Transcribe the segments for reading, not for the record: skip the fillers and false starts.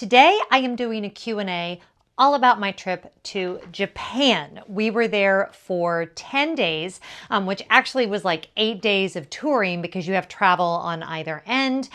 Today I am doing a Q&A all about my trip to Japan. We were there for 10 days, which actually was like 8 days of touring because you have travel on either end.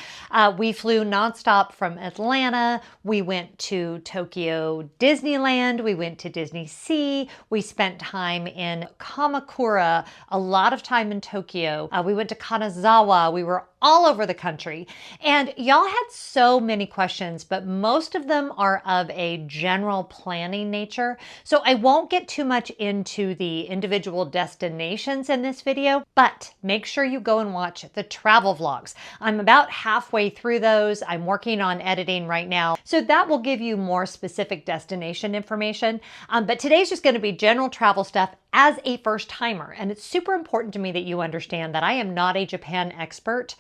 We flew nonstop from Atlanta. We went to Tokyo Disneyland. We went to Disney Sea. We spent time in Kamakura, a lot of time in Tokyo. We went to Kanazawa. We were all over the country. And y'all had so many questions, but most of them are of a general planning nature. So I won't get too much into the individual destinations in this video, but make sure you go and watch the travel vlogs. I'm about halfway through those. I'm working on editing right now. So that will give you more specific destination information. But today's just going to be general travel stuff as a first timer. And it's super important to me that you understand that I am not a Japan expert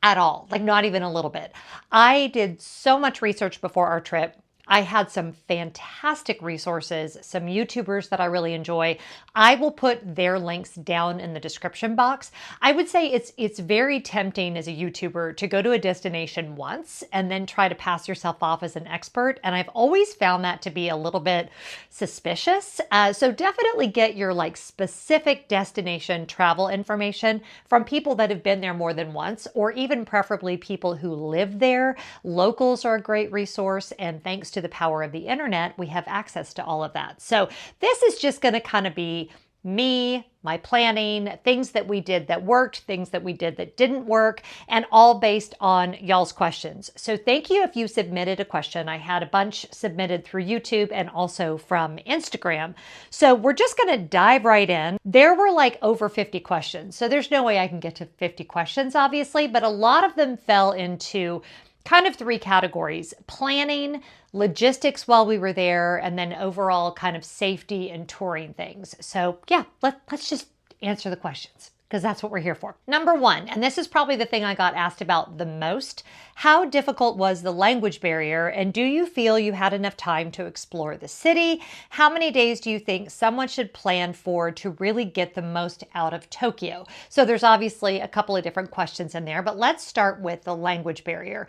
at all, like not even a little bit. I did so much research before our trip. I had some fantastic resources, some YouTubers that I really enjoy. I will put their links down in the description box. I would say it's very tempting as a YouTuber to go to a destination once and then try to pass yourself off as an expert. And I've always found that to be a little bit suspicious. So definitely get your like specific destination travel information from people that have been there more than once, or even preferably people who live there. Locals are a great resource, and thanks to the power of the internet, we have access to all of that. So this is just going to kind of be me, my planning, things that we did that worked, things that we did that didn't work, and all based on y'all's questions. So thank you if you submitted a question. I had a bunch submitted through YouTube and also from Instagram. So we're just going to dive right in. There were like over 50 questions. So there's no way I can get to 50 questions, obviously, but a lot of them fell into kind of three categories: planning, logistics while we were there, and then overall kind of safety and touring things. So yeah, let's just answer the questions, because that's what we're here for. Number one, and this is probably the thing I got asked about the most: how difficult was the language barrier, and do you feel you had enough time to explore the city? How many days do you think someone should plan for to really get the most out of Tokyo? So there's obviously a couple of different questions in there, but let's start with the language barrier.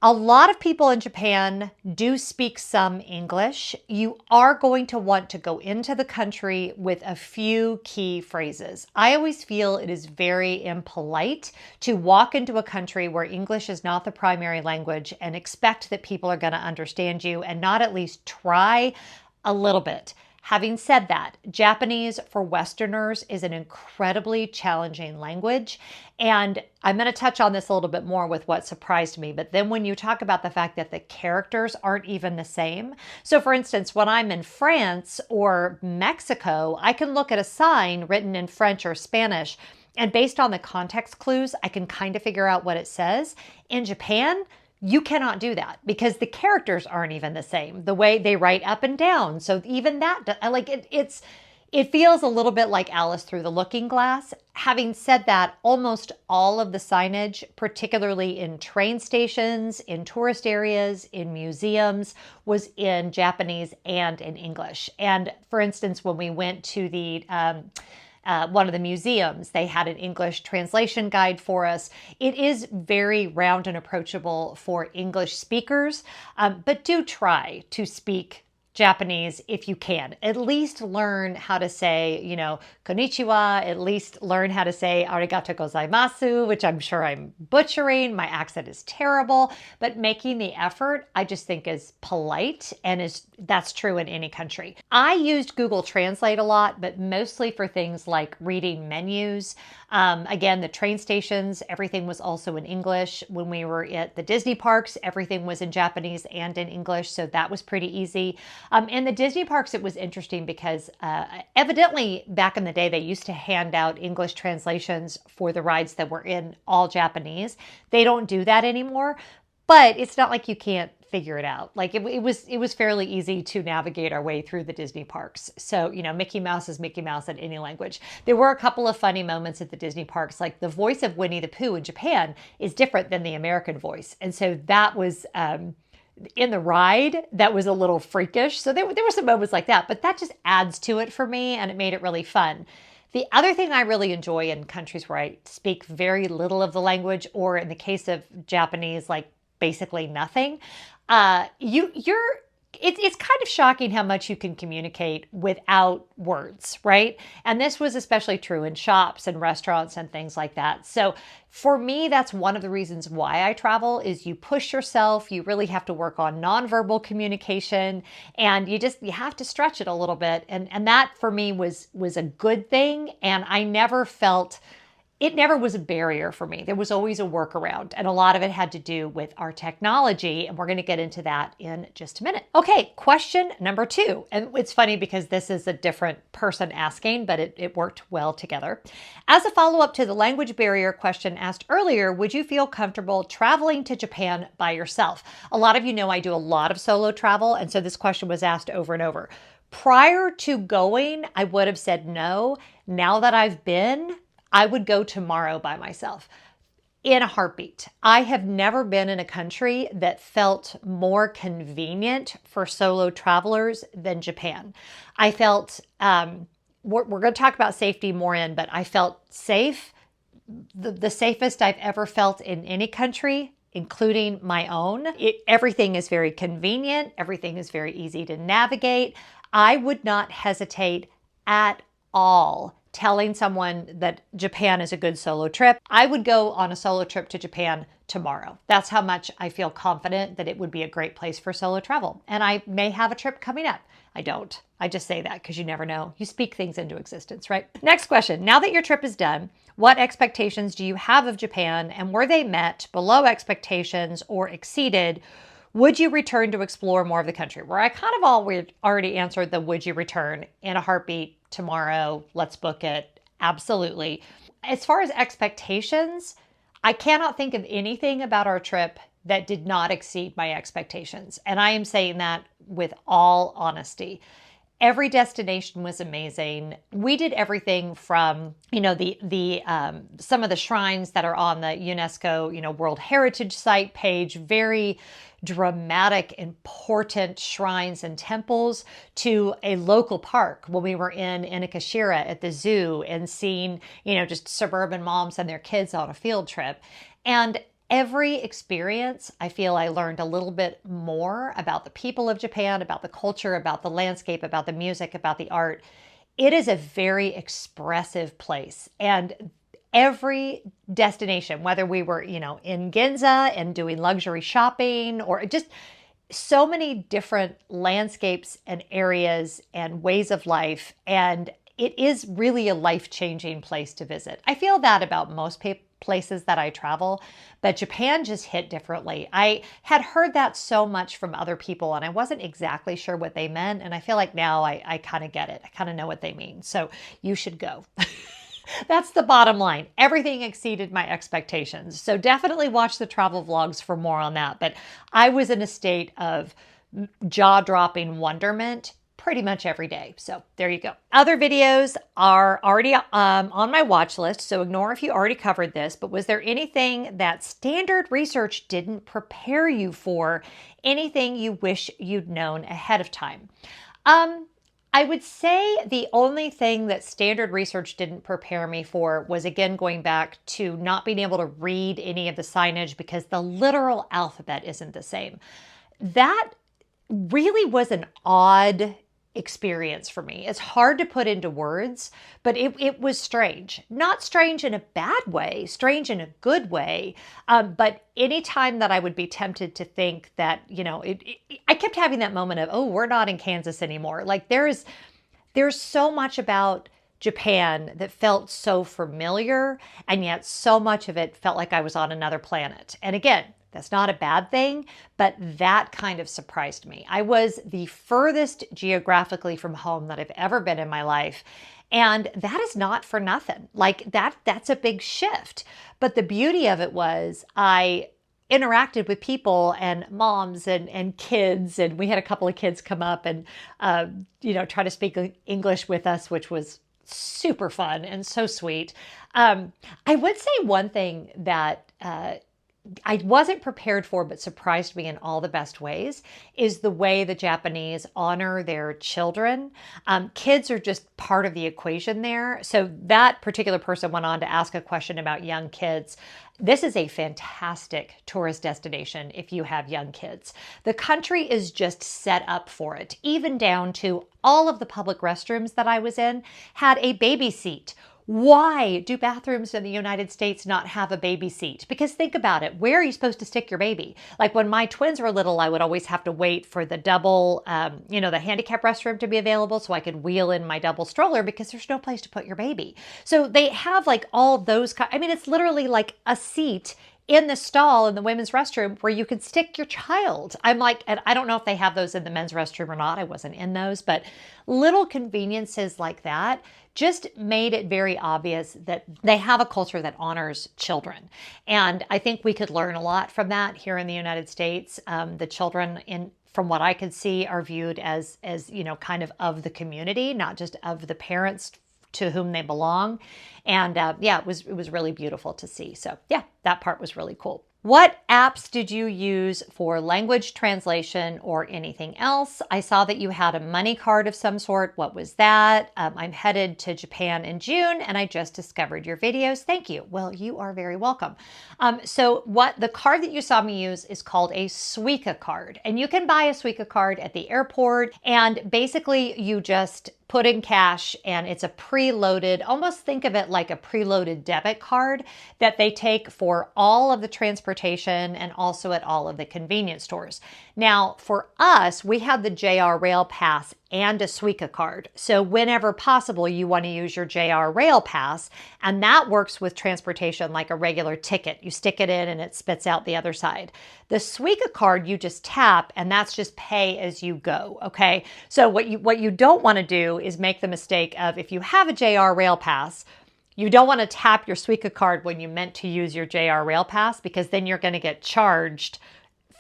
A lot of people in Japan do speak some English. You are going to want to go into the country with a few key phrases. I always feel it is very impolite to walk into a country where English is not the primary language and expect that people are going to understand you and not at least try a little bit. Having said that, Japanese for Westerners is an incredibly challenging language. And I'm going to touch on this a little bit more with what surprised me. But then when you talk about the fact that the characters aren't even the same. So for instance, when I'm in France or Mexico, I can look at a sign written in French or Spanish, and based on the context clues, I can kind of figure out what it says. In Japan, you cannot do that because the characters aren't even the same, the way they write up and down. So even that, like it feels a little bit like Alice Through the Looking Glass. Having said that, almost all of the signage, particularly in train stations, in tourist areas, in museums, was in Japanese and in English. And for instance, when we went to the one of the museums, they had an English translation guide for us. It is very round and approachable for English speakers, but do try to speak Japanese if you can. At least learn how to say, konnichiwa, at least learn how to say arigatou gozaimasu, which I'm sure I'm butchering. My accent is terrible, but making the effort, I just think is polite, and that's true in any country. I used Google Translate a lot, but mostly for things like reading menus. Again, the train stations, everything was also in English. When we were at the Disney parks, everything was in Japanese and in English, so that was pretty easy. In the Disney parks, it was interesting because evidently back in the day, they used to hand out English translations for the rides that were in all Japanese. They don't do that anymore, but it's not like you can't figure it out. Like it was fairly easy to navigate our way through the Disney parks. So, Mickey Mouse is Mickey Mouse in any language. There were a couple of funny moments at the Disney parks, like the voice of Winnie the Pooh in Japan is different than the American voice. And so that was, in the ride, that was a little freakish. So there were some moments like that, but that just adds to it for me, and it made it really fun. The other thing I really enjoy in countries where I speak very little of the language, or in the case of Japanese, like basically nothing, It's kind of shocking how much you can communicate without words, right? And this was especially true in shops and restaurants and things like that. So for me, that's one of the reasons why I travel is you push yourself. You really have to work on nonverbal communication, and you have to stretch it a little bit. And that for me was a good thing. And I never felt it never was a barrier for me. There was always a workaround, and a lot of it had to do with our technology, and we're going to get into that in just a minute. Okay, question number 2. And it's funny because this is a different person asking, but it worked well together. As a follow-up to the language barrier question asked earlier, would you feel comfortable traveling to Japan by yourself? A lot of you know I do a lot of solo travel, and so this question was asked over and over. Prior to going, I would have said no. Now that I've been, I would go tomorrow by myself in a heartbeat. I have never been in a country that felt more convenient for solo travelers than Japan. I felt, we're going to talk about safety more but I felt safe, the safest I've ever felt in any country, including my own. Everything is very convenient. Everything is very easy to navigate. I would not hesitate at all telling someone that Japan is a good solo trip. I would go on a solo trip to Japan tomorrow. That's how much I feel confident that it would be a great place for solo travel. And I may have a trip coming up. I don't. I just say that because you never know. You speak things into existence, right? Next question. Now that your trip is done, what expectations do you have of Japan, and were they met, below expectations, or exceeded? Would you return to explore more of the country? Where I kind of already answered the would you return in a heartbeat tomorrow. Let's book it. Absolutely. As far as expectations, I cannot think of anything about our trip that did not exceed my expectations. And I am saying that with all honesty. Every destination was amazing. We did everything from, the some of the shrines that are on the UNESCO, World Heritage Site page, very dramatic, important shrines and temples, to a local park when we were in Inukashira at the zoo and seeing, just suburban moms and their kids on a field trip. And every experience, I feel I learned a little bit more about the people of Japan, about the culture, about the landscape, about the music, about the art. It is a very expressive place. And every destination, whether we were, in Ginza and doing luxury shopping, or just so many different landscapes and areas and ways of life. And it is really a life-changing place to visit. I feel that about most places that I travel, but Japan just hit differently. I had heard that so much from other people, and I wasn't exactly sure what they meant. And I feel like now I kind of get it. I kind of know what they mean. So you should go. That's the bottom line. Everything exceeded my expectations. So definitely watch the travel vlogs for more on that. But I was in a state of jaw-dropping wonderment pretty much every day. So there you go. Other videos are already on my watch list, so ignore if you already covered this, but was there anything that standard research didn't prepare you for? Anything you wish you'd known ahead of time? I would say the only thing that standard research didn't prepare me for was, again, going back to not being able to read any of the signage because the literal alphabet isn't the same. That really was an odd experience for me. It's hard to put into words, but it was strange. Not strange in a bad way, strange in a good way. But anytime that I would be tempted to think that, I kept having that moment of, oh, we're not in Kansas anymore. Like there's so much about Japan that felt so familiar, and yet so much of it felt like I was on another planet. And again, that's not a bad thing, but that kind of surprised me. I was the furthest geographically from home that I've ever been in my life. And that is not for nothing. Like that's a big shift. But the beauty of it was I interacted with people and moms and kids. And we had a couple of kids come up and, try to speak English with us, which was super fun and so sweet. I would say one thing that, I wasn't prepared for, but surprised me in all the best ways, is the way the Japanese honor their children. Kids are just part of the equation there. So that particular person went on to ask a question about young kids. This is a fantastic tourist destination if you have young kids. The country is just set up for it, even down to all of the public restrooms that I was in had a baby seat. Why do bathrooms in the United States not have a baby seat? Because think about it. Where are you supposed to stick your baby? Like when my twins were little, I would always have to wait for the double, the handicap restroom to be available so I could wheel in my double stroller because there's no place to put your baby. So they have like all those, it's literally like a seat in the stall in the women's restroom where you can stick your child. I'm like, and I don't know if they have those in the men's restroom or not. I wasn't in those, but little conveniences like that just made it very obvious that they have a culture that honors children. And I think we could learn a lot from that here in the United States. The children from what I could see, are viewed as kind of the community, not just of the parents to whom they belong. And it was really beautiful to see. So yeah, that part was really cool. What apps did you use for language translation or anything else? I saw that you had a money card of some sort. What was that? I'm headed to Japan in June and I just discovered your videos. Thank you. Well, you are very welcome. So what the card that you saw me use is called a Suica card. And you can buy a Suica card at the airport. And basically you just put in cash and it's a preloaded, almost think of it like a preloaded debit card that they take for all of the transportation and also at all of the convenience stores. Now, for us, we had the JR Rail Pass and a Suica card. So whenever possible, you want to use your JR Rail Pass, and that works with transportation like a regular ticket. You stick it in and it spits out the other side. The Suica card, you just tap, and that's just pay as you go, okay? So what you don't want to do is make the mistake of, if you have a JR Rail Pass, you don't want to tap your Suica card when you meant to use your JR Rail Pass, because then you're going to get charged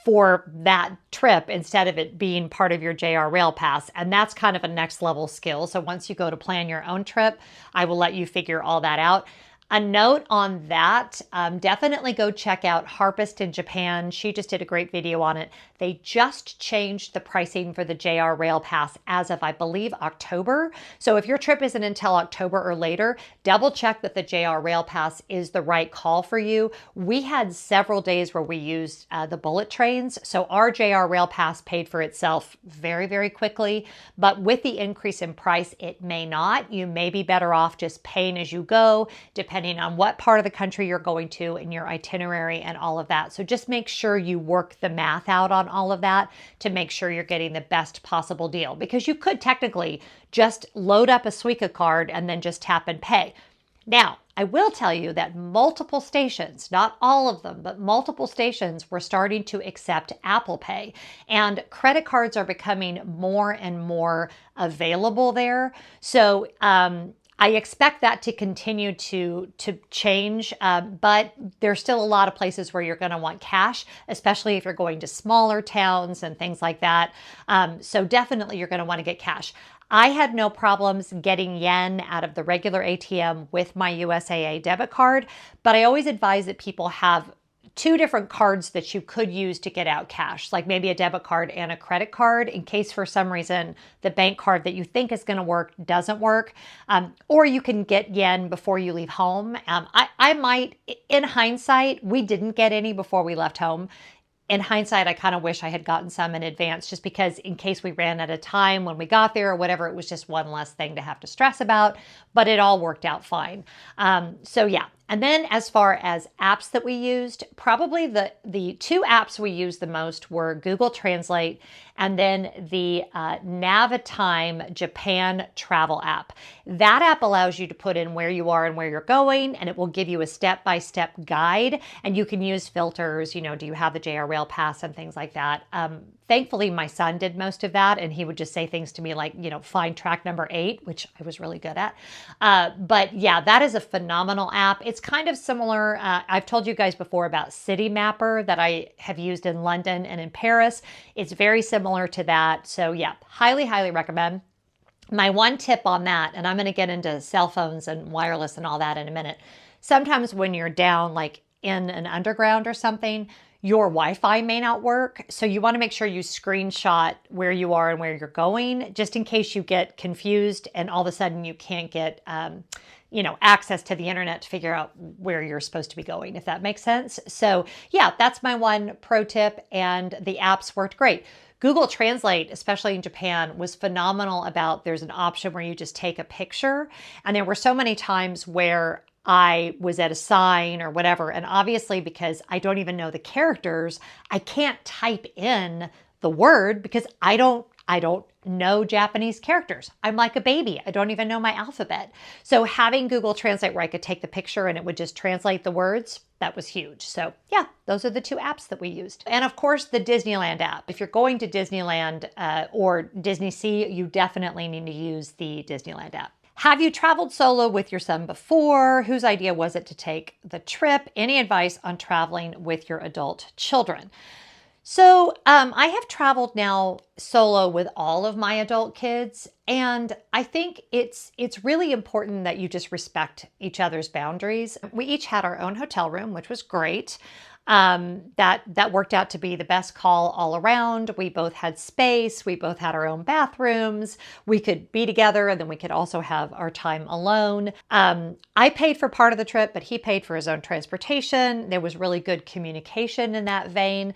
for that trip instead of it being part of your JR Rail Pass. And that's kind of a next level skill. So once you go to plan your own trip, I will let you figure all that out. A note on that, definitely go check out Harpist in Japan. She just did a great video on it. They just changed the pricing for the JR Rail Pass as of, I believe, October. So if your trip isn't until October or later, double check that the JR Rail Pass is the right call for you. We had several days where we used the bullet trains. So our JR Rail Pass paid for itself very, very quickly. But with the increase in price, it may not. You may be better off just paying as you go, depending on what part of the country you're going to and your itinerary and all of that. So just make sure you work the math out on all of that to make sure you're getting the best possible deal, because you could technically just load up a Suica card and then just tap and pay. Now, I will tell you that multiple stations, not all of them, but multiple stations were starting to accept Apple Pay, and credit cards are becoming more and more available there. So, I expect that to continue to change, but there's still a lot of places where you're going to want cash, especially if you're going to smaller towns and things like that. So definitely you're going to want to get cash. I had no problems getting yen out of the regular ATM with my USAA debit card, but I always advise that people have two different cards that you could use to get out cash, like maybe a debit card and a credit card, in case for some reason the bank card that you think is going to work doesn't work. Or you can get yen before you leave home. I might, in hindsight, we didn't get any before we left home. In hindsight, I kind of wish I had gotten some in advance, just because in case we ran out of time when we got there or whatever, it was just one less thing to have to stress about, but it all worked out fine. So yeah. And then as far as apps that we used, probably the two apps we used the most were Google Translate and then the Navitime Japan travel app. That app allows you to put in where you are and where you're going, and it will give you a step-by-step guide, and you can use filters, do you have the JR Rail Pass and things like that. Thankfully, my son did most of that, and he would just say things to me like, find track number 8, which I was really good at. But yeah, that is a phenomenal app. It's kind of similar. I've told you guys before about City Mapper that I have used in London and in Paris. It's very similar to that. So yeah, highly, highly recommend. My one tip on that, and I'm going to get into cell phones and wireless and all that in a minute. Sometimes when you're down like in an underground or something, your Wi-Fi may not work. So you want to make sure you screenshot where you are and where you're going, just in case you get confused and all of a sudden you can't get, access to the internet to figure out where you're supposed to be going, if that makes sense. So yeah, that's my one pro tip, and the apps worked great. Google Translate, especially in Japan, was phenomenal about there's an option where you just take a picture. And there were so many times where I was at a sign or whatever. And obviously, because I don't even know the characters, I can't type in the word because I don't know Japanese characters. I'm like a baby. I don't even know my alphabet. So having Google Translate where I could take the picture and it would just translate the words, that was huge. So yeah, those are the two apps that we used. And of course, the Disneyland app. If you're going to Disneyland or Disney Sea, you definitely need to use the Disneyland app. Have you traveled solo with your son before? Whose idea was it to take the trip? Any advice on traveling with your adult children? So I have traveled now solo with all of my adult kids, and I think it's really important that you just respect each other's boundaries. We each had our own hotel room, which was great. That worked out to be the best call all around. We both had space. We both had our own bathrooms. We could be together, and then we could also have our time alone. I paid for part of the trip, but he paid for his own transportation. There was really good communication in that vein.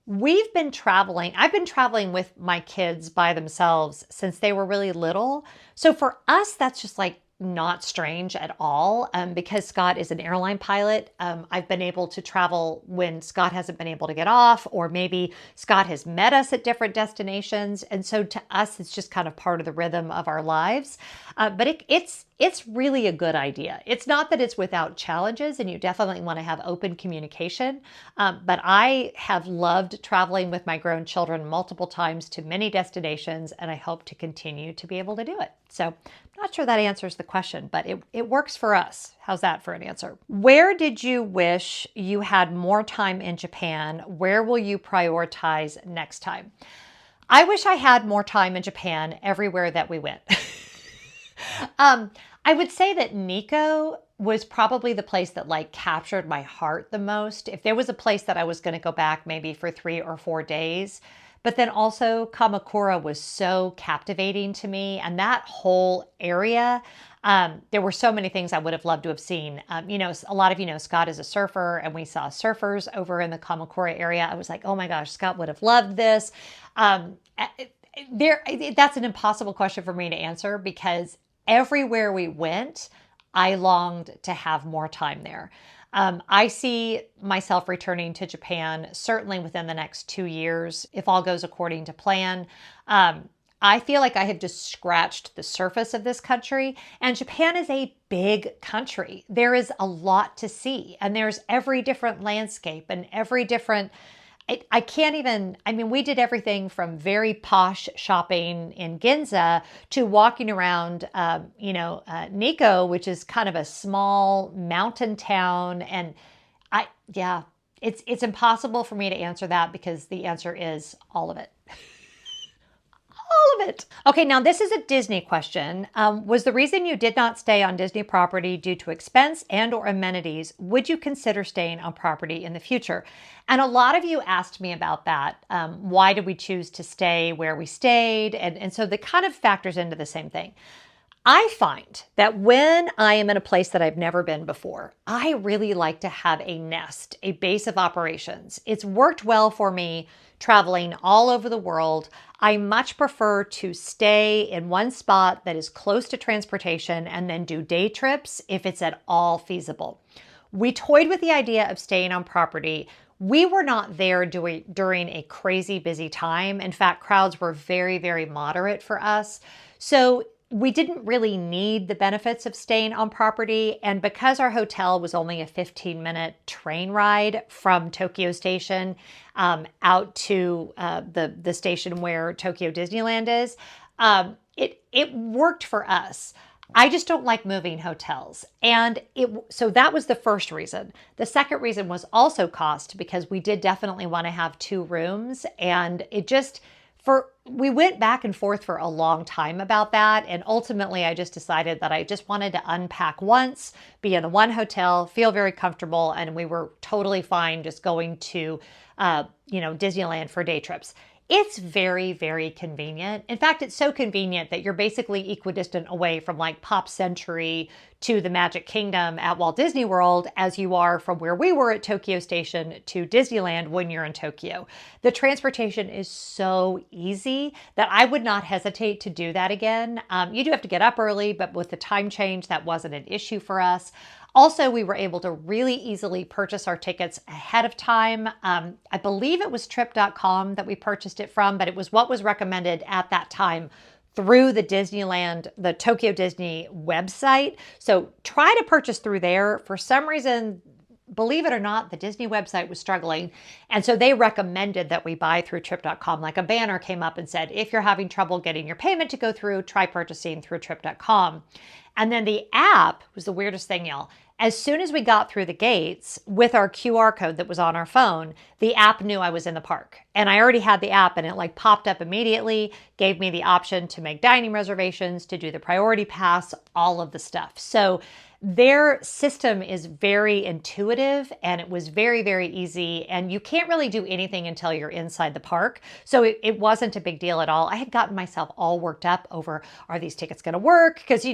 I've been traveling with my kids by themselves since they were really little. So for us, that's just like not strange at all, because Scott is an airline pilot. I've been able to travel when Scott hasn't been able to get off, or maybe Scott has met us at different destinations. And so to us, it's just kind of part of the rhythm of our lives. But it's really a good idea. It's not that it's without challenges, and you definitely want to have open communication. But I have loved traveling with my grown children multiple times to many destinations, and I hope to continue to be able to do it. So I'm not sure that answers the question, but it works for us. How's that for an answer? Where did you wish you had more time in Japan? Where will you prioritize next time? I wish I had more time in Japan everywhere that we went. I would say that Nikko was probably the place that like captured my heart the most. If there was a place that I was going to go back maybe for 3 or 4 days, but then also Kamakura was so captivating to me, and that whole area, there were so many things I would have loved to have seen. A lot of you know Scott is a surfer, and we saw surfers over in the Kamakura area. I was like, oh my gosh, Scott would have loved this. That's an impossible question for me to answer, because everywhere we went, I longed to have more time there. I see myself returning to Japan certainly within the next 2 years, if all goes according to plan. I feel like I have just scratched the surface of this country, and Japan is a big country. There is a lot to see, and there's every different landscape and every different we did everything from very posh shopping in Ginza to walking around, Nikko, which is kind of a small mountain town. And it's impossible for me to answer that, because the answer is all of it. All of it. Okay, now this is a Disney question. Was the reason you did not stay on Disney property due to expense and or amenities? Would you consider staying on property in the future? And a lot of you asked me about that. Why did we choose to stay where we stayed? And so that kind of factors into the same thing. I find that when I am in a place that I've never been before, I really like to have a nest, a base of operations. It's worked well for me traveling all over the world. I much prefer to stay in one spot that is close to transportation and then do day trips if it's at all feasible. We toyed with the idea of staying on property. We were not there during a crazy busy time. In fact, crowds were very, very moderate for us. So we didn't really need the benefits of staying on property. And because our hotel was only a 15-minute train ride from Tokyo Station out to the station where Tokyo Disneyland is, it worked for us. I just don't like moving hotels. And so that was the first reason. The second reason was also cost, because we did definitely want to have 2 rooms, and it just We went back and forth for a long time about that. And ultimately, I just decided that I just wanted to unpack once, be in the one hotel, feel very comfortable. And we were totally fine just going to, Disneyland for day trips. It's very, very convenient. In fact, it's so convenient that you're basically equidistant away from like Pop Century to the Magic Kingdom at Walt Disney World as you are from where we were at Tokyo Station to Disneyland when you're in Tokyo. The transportation is so easy that I would not hesitate to do that again. You do have to get up early, but with the time change, that wasn't an issue for us. Also, we were able to really easily purchase our tickets ahead of time. I believe it was trip.com that we purchased it from, but it was what was recommended at that time through the Tokyo Disney website. So try to purchase through there. For some reason, believe it or not, the Disney website was struggling. And so they recommended that we buy through trip.com. Like a banner came up and said, if you're having trouble getting your payment to go through, try purchasing through trip.com. And then the app was the weirdest thing, y'all. As soon as we got through the gates with our QR code that was on our phone, the app knew I was in the park. And I already had the app and it like popped up immediately, gave me the option to make dining reservations, to do the priority pass, all of the stuff. So their system is very intuitive and it was very, very easy. And you can't really do anything until you're inside the park. So it wasn't a big deal at all. I had gotten myself all worked up over, are these tickets going to work? Because,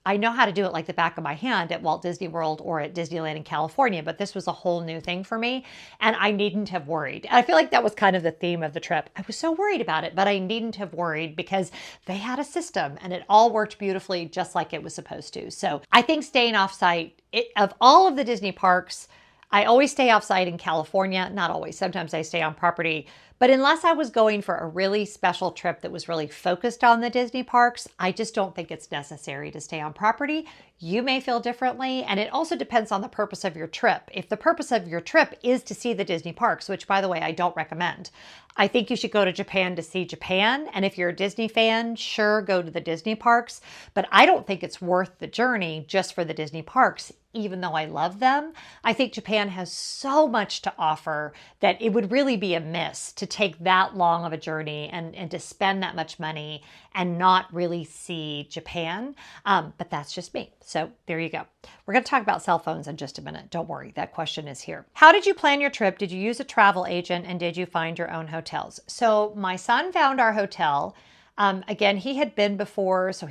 I know how to do it like the back of my hand at Walt Disney World or at Disneyland in California, but this was a whole new thing for me and I needn't have worried. I feel like that was kind of the theme of the trip. I was so worried about it, but I needn't have worried because they had a system and it all worked beautifully just like it was supposed to. So I think staying off-site, of all of the Disney parks, I always stay off-site in California. Not always. Sometimes I stay on property. But unless I was going for a really special trip that was really focused on the Disney parks, I just don't think it's necessary to stay on property. You may feel differently, and it also depends on the purpose of your trip. If the purpose of your trip is to see the Disney parks, which by the way, I don't recommend, I think you should go to Japan to see Japan. And if you're a Disney fan, sure, go to the Disney parks. But I don't think it's worth the journey just for the Disney parks, even though I love them. I think Japan has so much to offer that it would really be a miss to take that long of a journey and to spend that much money and not really see Japan. But that's just me. So there you go. We're going to talk about cell phones in just a minute. Don't worry, that question is here. How did you plan your trip? Did you use a travel agent and did you find your own hotels? So my son found our hotel. Again, he had been before, so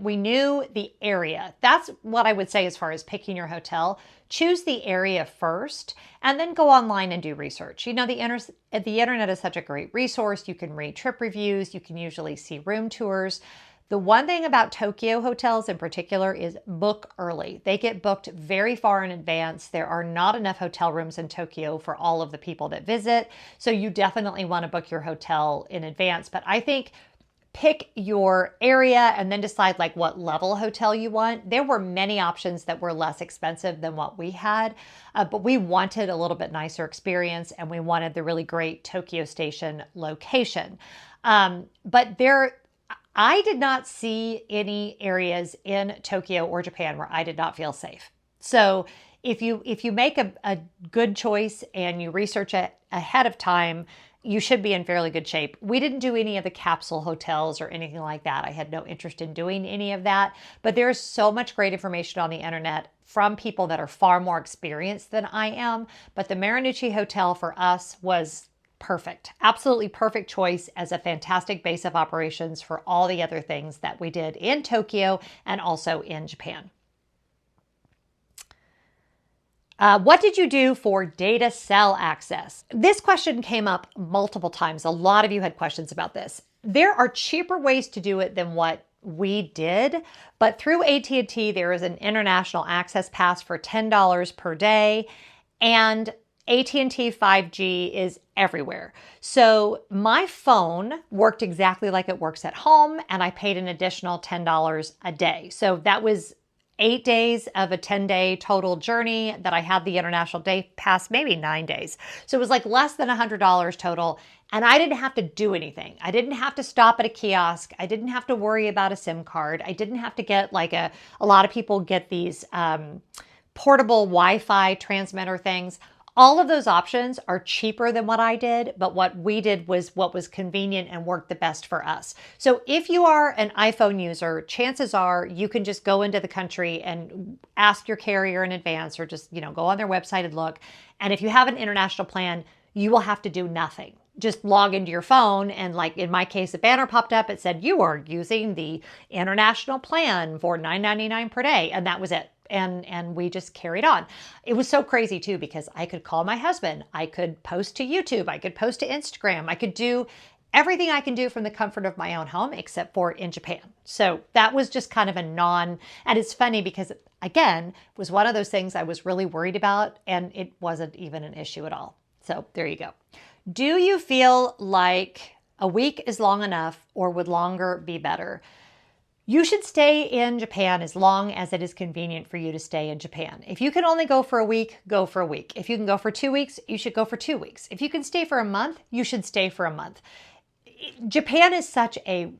we knew the area. That's what I would say as far as picking your hotel. Choose the area first and then go online and do research. The internet is such a great resource. You can read trip reviews. You can usually see room tours. The one thing about Tokyo hotels in particular is book early. They get booked very far in advance. There are not enough hotel rooms in Tokyo for all of the people that visit. So you definitely want to book your hotel in advance. But I think pick your area and then decide like what level hotel you want. There were many options that were less expensive than what we had, but we wanted a little bit nicer experience and we wanted the really great Tokyo Station location. I did not see any areas in Tokyo or Japan where I did not feel safe. So if you make a good choice and you research it ahead of time, you should be in fairly good shape. We didn't do any of the capsule hotels or anything like that. I had no interest in doing any of that, but there's so much great information on the internet from people that are far more experienced than I am. But the Marinucci Hotel for us was perfect, absolutely perfect choice as a fantastic base of operations for all the other things that we did in Tokyo and also in Japan. What did you do for data cell access? This question came up multiple times. A lot of you had questions about this. There are cheaper ways to do it than what we did, but through AT&T, there is an international access pass for $10 per day, and AT&T 5G is everywhere. So my phone worked exactly like it works at home, and I paid an additional $10 a day. So that was 8 days of a 10-day total journey that I had the international day pass, maybe 9 days. So it was like less than $100 total. And I didn't have to do anything. I didn't have to stop at a kiosk. I didn't have to worry about a SIM card. I didn't have to get like a lot of people get these portable Wi-Fi transmitter things. All of those options are cheaper than what I did, but what we did was what was convenient and worked the best for us. So if you are an iPhone user, chances are you can just go into the country and ask your carrier in advance, or just, go on their website and look. And if you have an international plan, you will have to do nothing. Just log into your phone, and like in my case, a banner popped up. It said you are using the international plan for $9.99 per day, and that was it. And we just carried on. It was so crazy too, because I could call my husband, I could post to YouTube, I could post to Instagram, I could do everything I can do from the comfort of my own home, except for in Japan. So that was just kind of and it's funny because, again, it was one of those things I was really worried about, and it wasn't even an issue at all. So there you go. Do you feel like a week is long enough, or would longer be better? You should stay in Japan as long as it is convenient for you to stay in Japan. If you can only go for a week, go for a week. If you can go for 2 weeks, you should go for 2 weeks. If you can stay for a month, you should stay for a month. Japan is such a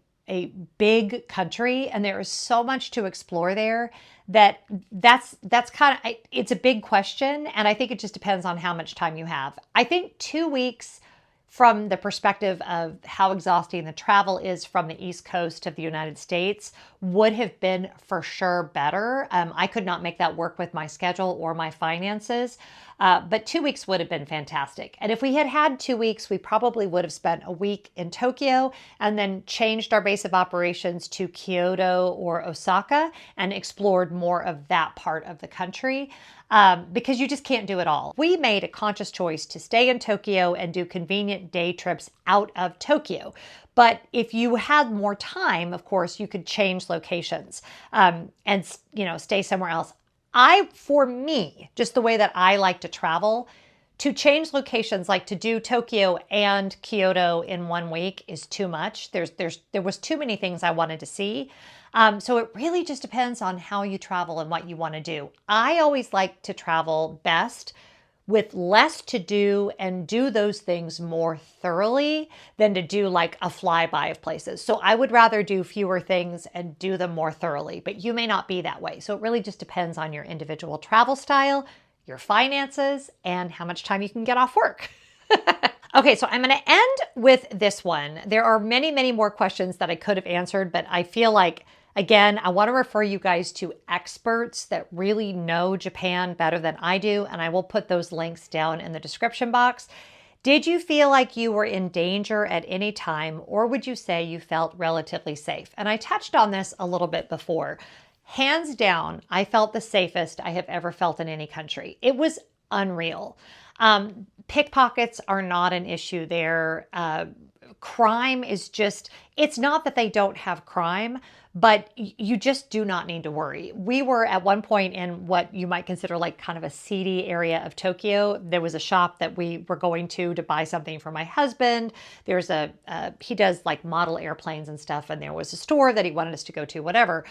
big country, and there is so much to explore there that's kind of, it's a big question. And I think it just depends on how much time you have. I think 2 weeks, from the perspective of how exhausting the travel is from the East Coast of the United States, would have been for sure better. I could not make that work with my schedule or my finances, but 2 weeks would have been fantastic. And if we had had 2 weeks, we probably would have spent a week in Tokyo and then changed our base of operations to Kyoto or Osaka and explored more of that part of the country. Because you just can't do it all. We made a conscious choice to stay in Tokyo and do convenient day trips out of Tokyo. But if you had more time, of course, you could change locations and stay somewhere else. For me, just the way that I like to travel, to change locations, like to do Tokyo and Kyoto in 1 week, is too much. There was too many things I wanted to see. So it really just depends on how you travel and what you want to do. I always like to travel best with less to do and do those things more thoroughly than to do like a flyby of places. So I would rather do fewer things and do them more thoroughly, but you may not be that way. So it really just depends on your individual travel style, your finances, and how much time you can get off work. Okay, so I'm going to end with this one. There are many, many more questions that I could have answered, but I feel like, again, I want to refer you guys to experts that really know Japan better than I do, and I will put those links down in the description box. Did you feel like you were in danger at any time, or would you say you felt relatively safe? And I touched on this a little bit before. Hands down, I felt the safest I have ever felt in any country. It was unreal. Pickpockets are not an issue there. Crime is just, it's not that they don't have crime, but you just do not need to worry. We were at one point in what you might consider like kind of a seedy area of Tokyo. There was a shop that we were going to buy something for my husband. There's he does like model airplanes and stuff, and there was a store that he wanted us to go to, whatever.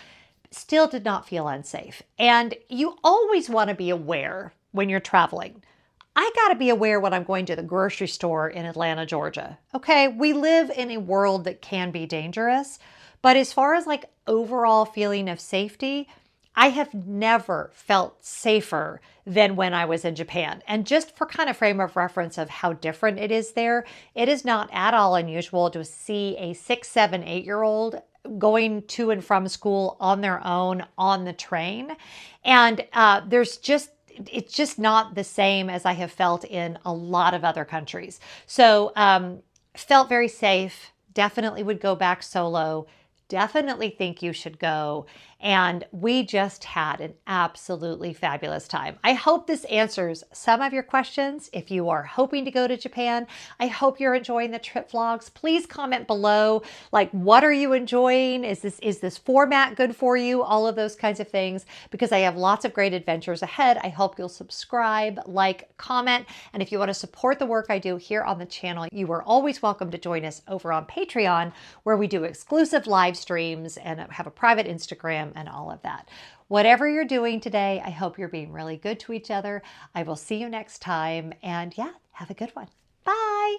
Still did not feel unsafe. And you always want to be aware when you're traveling. I got to be aware when I'm going to the grocery store in Atlanta, Georgia. Okay, we live in a world that can be dangerous, but as far as like overall feeling of safety, I have never felt safer than when I was in Japan. And just for kind of frame of reference of how different it is there, it is not at all unusual to see a 6, 7, 8-year-old going to and from school on their own on the train. And it's just not the same as I have felt in a lot of other countries. So felt very safe, definitely would go back solo, definitely think you should go. And we just had an absolutely fabulous time. I hope this answers some of your questions. If you are hoping to go to Japan, I hope you're enjoying the trip vlogs. Please comment below, like, what are you enjoying? Is this format good for you? All of those kinds of things, because I have lots of great adventures ahead. I hope you'll subscribe, like, comment. And if you want to support the work I do here on the channel, you are always welcome to join us over on Patreon, where we do exclusive live streams and have a private Instagram and all of that. Whatever you're doing today, I hope you're being really good to each other. I will see you next time, and yeah, have a good one. Bye.